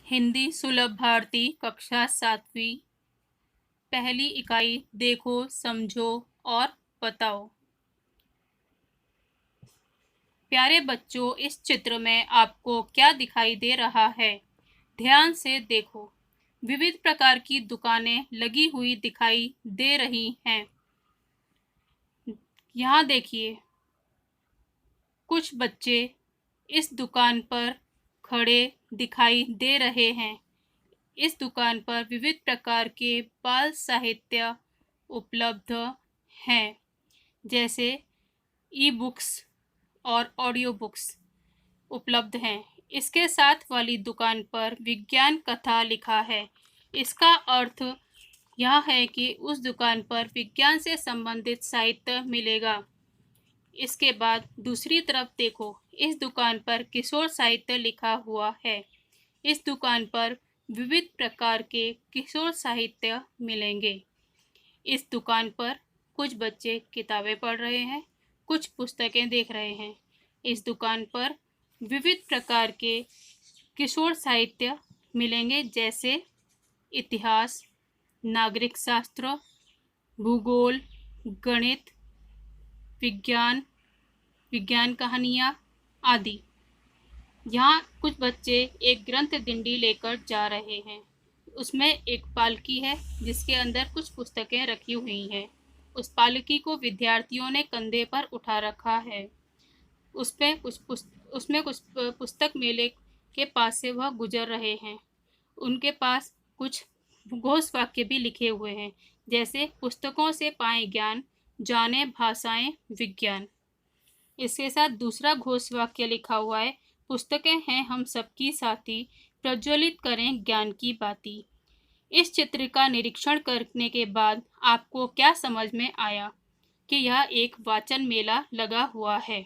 हिंदी सुलभ भारती कक्षा 7वीं पहली इकाई देखो समझो और बताओ। प्यारे बच्चों, इस चित्र में आपको क्या दिखाई दे रहा है? ध्यान से देखो। विविध प्रकार की दुकानें लगी हुई दिखाई दे रही हैं। यहाँ देखिए, कुछ बच्चे इस दुकान पर खड़े दिखाई दे रहे हैं। इस दुकान पर विविध प्रकार के बाल साहित्य उपलब्ध हैं, जैसे ई बुक्स और ऑडियो बुक्स उपलब्ध हैं। इसके साथ वाली दुकान पर विज्ञान कथा लिखा है। इसका अर्थ यह है कि उस दुकान पर विज्ञान से संबंधित साहित्य मिलेगा। इसके बाद दूसरी तरफ देखो, इस दुकान पर किशोर साहित्य लिखा हुआ है। इस दुकान पर विविध प्रकार के किशोर साहित्य मिलेंगे। इस दुकान पर कुछ बच्चे किताबें पढ़ रहे हैं, कुछ पुस्तकें देख रहे हैं। इस दुकान पर विविध प्रकार के किशोर साहित्य मिलेंगे, जैसे इतिहास, नागरिक शास्त्र, भूगोल, गणित, विज्ञान कहानियाँ आदि। यहाँ कुछ बच्चे एक ग्रंथ दिंडी लेकर जा रहे हैं। उसमें एक पालकी है जिसके अंदर कुछ पुस्तकें रखी हुई हैं। उस पालकी को विद्यार्थियों ने कंधे पर उठा रखा है। उसमें कुछ पुस्तक मेले के पास से वह गुजर रहे हैं। उनके पास कुछ घोष वाक्य भी लिखे हुए हैं, जैसे पुस्तकों से पाएं ज्ञान, जाने भाषाएं विज्ञान। इसके साथ दूसरा घोष वाक्य लिखा हुआ है, पुस्तकें हैं हम सबकी साथी, प्रज्वलित करें ज्ञान की बाती। इस चित्र का निरीक्षण करने के बाद आपको क्या समझ में आया कि यह एक वाचन मेला लगा हुआ है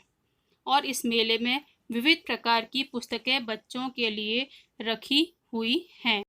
और इस मेले में विविध प्रकार की पुस्तकें बच्चों के लिए रखी हुई हैं।